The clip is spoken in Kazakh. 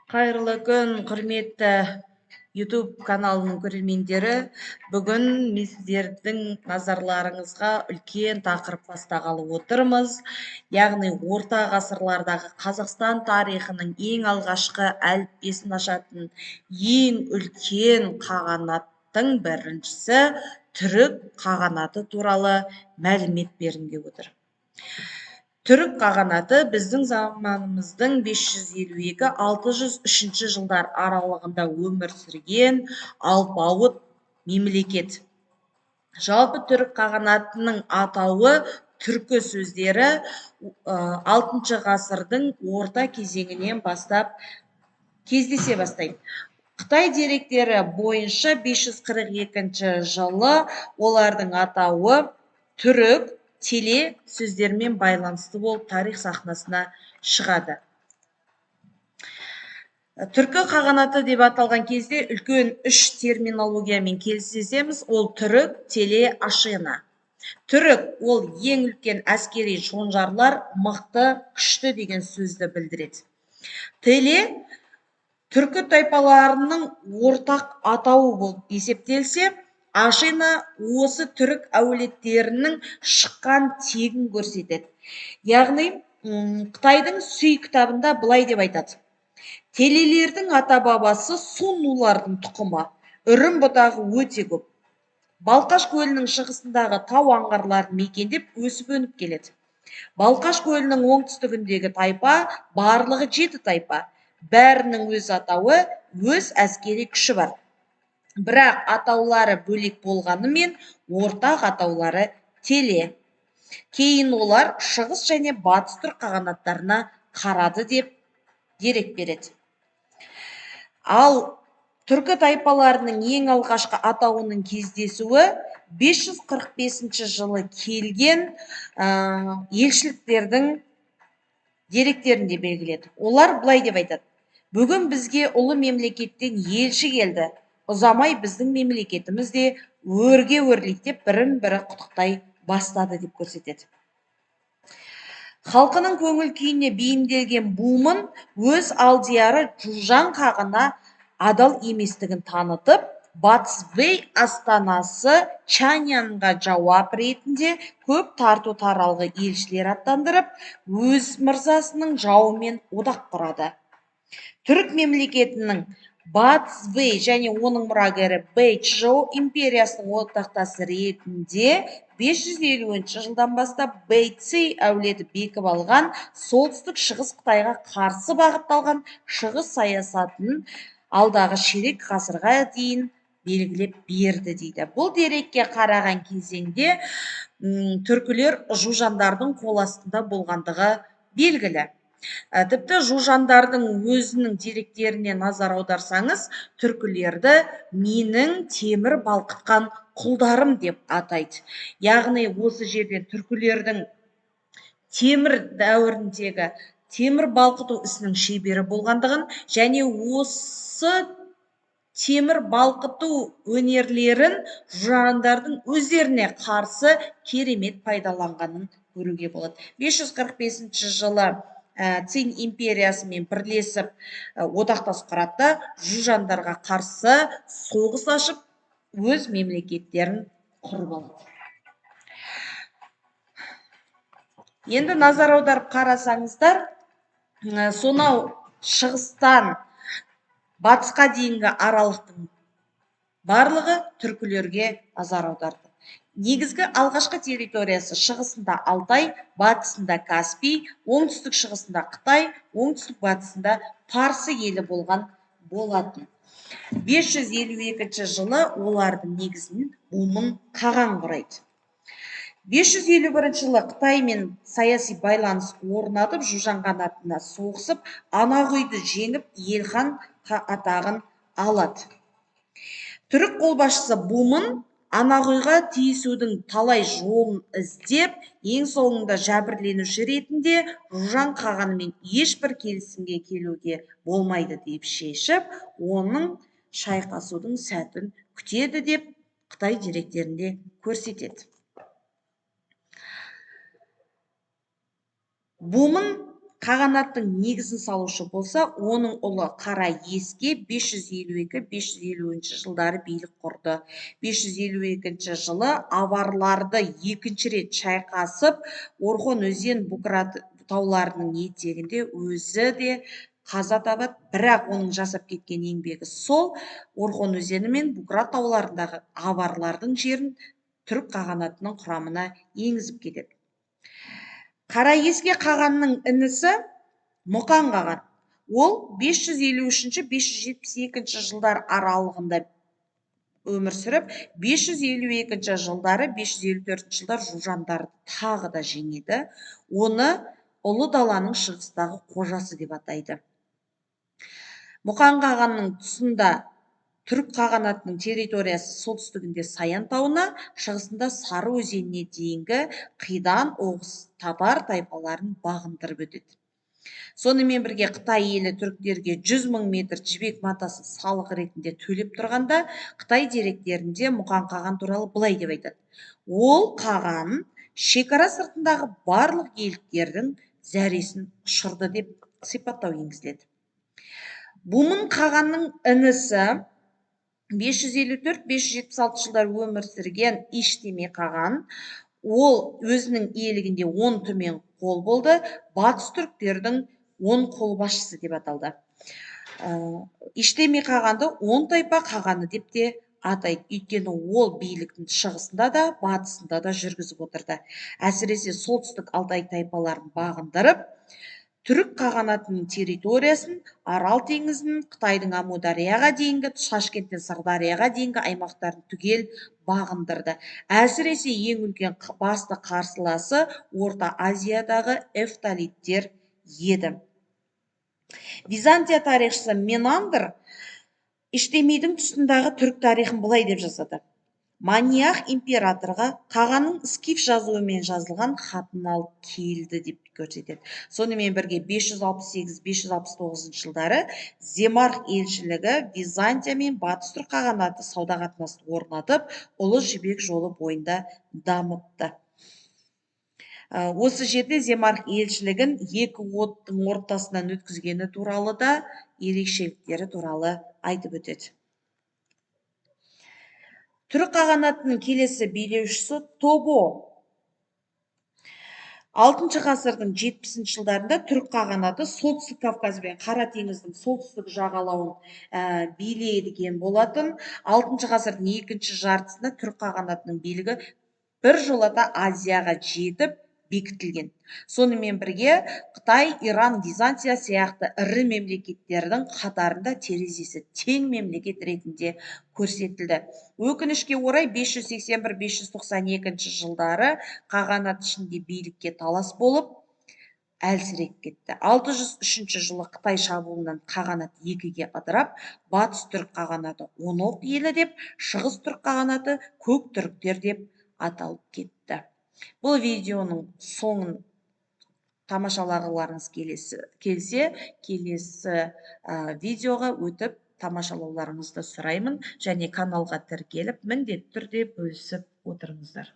Қайырлы күн, құрметті YouTube каналының көрермендері. Бүгін мен сіздердің назарларыңызға үлкен тақырып бастағалы отырмыз. Яғни орта ғасырлардағы Қазақстан тарихының ең алғашқы әліппесін ашатын ең үлкен қағанаттың біріншісі түрік қағанаты туралы мәлімет бергім келіп отыр. Түрік қағанаты біздің заманымыздың 552-603 жылдар аралығында өмір сүрген алпауыт мемлекет. Жалпы түрік қағанатының атауы түркі сөздері 6 ғасырдың орта кезеңінен бастап кездесе бастайды. Қытай деректері бойынша 542 жылы олардың атауы түрік теле сөздермен байланысты болып тарих сахнасына шығады. Түркі қағанаты деп аталған кезде үлкен үш терминологиямен келісеміз. Ол түрік, теле, ашина. Түрік ол ең үлкен әскери шонжарлар, мықты, күшті деген сөзді білдіреді. Теле түркі тайпаларының ортақ атауы болып есептелсе, ашина осы түрік әулеттерінің шыққан тегін көрсетеді. Яғни, Қытайдың Сүй кітабында былай деп айтады. Телелердің ата-бабасы суннулардың тұқымы, үрім бұтағы өте көп. Балқаш көлінің шығысындағы тау аңғарларын мекендеп өсіп өніп келеді. Балқаш көлінің оңтүстігіндегі тайпа барлығы 7 тайпа. Бәрінің өз атауы, өз әскери күші бар. Бірақ атаулары бөлек болғанымен, ортақ атаулары теле. Кейін олар шығыс және батыс түрік қағанаттарына қарады деп дерек береді. Ал түркі тайпаларының ең алғашқы атауының кездесуі 545 жылы келген елшіліктердің деректерінде белгіледі. Олар былай деп айтады. Бүгін бізге ұлы мемлекеттен елші келді. Ұзамай біздің мемлекетіміз де өрге өрлейді деп бірін-бірі құттықтай бастады деп көрсетеді. Халқының көңіл күйіне бейімделген Бумын өз алдияры Жужан қағына адал еместігін танытып, Батыс Вэй астанасы Чаньянға жауап ретінде көп тарту таралғы елшілер аттандырып, өз мырзасының жауымен одақ құрады. Түрік мемлекетінің Батыс Вэй және оның мұрагері Бэйчжоу империясының одақтасы ретінде 550 жылдан бастап Бэйцзи әулеті бекіп алған солтүстік шығыс Қытайға қарсы бағытталған шығыс саясатын алдағы ширек ғасырға дейін белгілеп берді дейді. Бұл дерекке қараған кезеңде түркілер жужандардың қол астында болғандығы белгілі. Тіпті жужандардың өзінің деректеріне назар аударсаңыз, түркілерді менің темір балқытқан құлдарым деп атайды. Яғни осы жерден түркілердің темір дәуіріндегі темір балқыту ісінің шебері болғандығын және осы темір балқыту өнерлерін жужандардың өздеріне қарсы керемет пайдаланғанын көруге болады. 545 жылы Цинь империясымен бірлесіп одақтас құрады, жужандарға қарсы соғыс ашып, өз мемлекеттерін құрып алады. Енді назар аударып қарасаңыздар, сонау шығыстан батысқа дейінгі аралықтың барлығы түркілерге назар аударды. Негізгі алғашқы территориясы шығысында Алтай, батысында Каспий, оңтүстік шығысында Қытай, оңтүстік батысында Парсы елі болған болатын. 552 жылы олардың негізін Бумын қаған құрайды. 551 жылы Қытаймен саяси байланыс орнатып, Жужан қанатына соғысып, Анағұйды жеңіп, елхан атағын алады. Түрік қолбасшысы Бумын Анағұйға тиісудің талай жолын іздеп, ең соңында жәбірленуші ретінде Жужан қағанымен ешбір келісімге келуге болмайды деп шешіп, оның шайқасудың сәтін күтеді деп Қытай деректерінде көрсетеді. Бумын қағанаттың негізін салушы болса, оның ұлы Қара Еске 552-550 жылдары билік құрды. 552 жылы аварларды екінші рет шайқасып, Орхон өзен Буград тауларының етегінде өзі де қаза табады, бірақ оның жасап кеткен еңбегі сол Орхон өзені мен Буград тауларындағы аварлардың жерін түрік қағанатының құрамына енгізіп кетеді. Қара Еске қағанның інісі Мұқан қаған. Ол 553-572 жылдар аралығында өмір сүріп, 552 жылдары, 554 жылдар жужандарды тағы да жеңеді. Оны ұлы даланың шығыстағы қожасы деп атайды. Мұқан қағанның тұсында түрік қағанатының территориясы солтүстігінде Саян тауына, шығысында Сары өзеніне дейінгі қидан Оғыз татар тайпаларын бағындырып өтеді. Сонымен бірге Қытай елі түріктерге 100 000 метр жібек матасын салық ретінде төлеп тұрғанда, Қытай деректерінде Мұқан қаған туралы былай деп айтады. Ол қаған шекара сыртындағы барлық еліктердің зәресін ұшырды деп сипаттау енгізіледі. Бумын қағанның інісі 554-576 жылдар өмір сүрген Иштеме қаған, ол өзінің иелігінде 10 төмен қол болды, батыс түріктердің 10 қолбасшысы деп аталды. Иштеме қағанды 10 тайпа қағаны деп те атайды, өйткені ол биліктің шығысында да, батысында да жүргізіп отырды. Әсіресе солтүстік Алтай тайпаларын бағындырып, түрік қағанатының территориясын Арал теңізін, Қытайдың Амударияға дейінгі, Ташкенттен Сырдарияға дейінгі аймақтарын түгел бағындырды. Әсіресе ең үлкен басты қарсыласы Орта Азиядағы эфталиттер еді. Византия тарихшысы Менандр Иштемейдің тұсындағы түрік тарихын былай деп жазады. Маниах императорға қағанның скиф жазуымен жазылған хатын алып келді деп көрсетеді. Сонымен бірге 568-569 жылдары Земарх елшілігі Византия мен Батыс түрік қағанаты сауда қатынасын орнатып, Ұлы Жібек жолы бойында дамытты. Осы жерде Земарх елшілігін екі оттың ортасынан өткізгені туралы да ерекшеліктері туралы айтып өтеді. Түрік қағанатының келесі билеушісі Тобо. 6 ғасырдың 70 жылдарында түрік қағанаты солтүстік Кавказ бен Қара теңіздің солтүстік жағалауын билеген болатын. 6 ғасырдың екінші жартысында түрік қағанатының билігі бір жолата Азияға жетіп бекітілген. Сонымен бірге Қытай, Иран, Византия сияқты ірі мемлекеттердің қатарында терезесі тең мемлекет ретінде көрсетілді. Өкінішке орай 581-592 жылдары қағанат ішінде билікке талас болып, әлсіреп кетті. 603 жылы Қытай шабуылынан қағанат екіге ыдырап, батыс түрік қағанаты Онок елі деп, шығыс түрік қағанаты Көк түріктер деп аталып кетті. Бұл видеоның соңын тамашалағыларыңыз келсе, келесі видеоға өтіп тамашалауларыңызды сұраймын, және каналға тіркеліп, міндетті түрде бөлісіп отырыңыздар.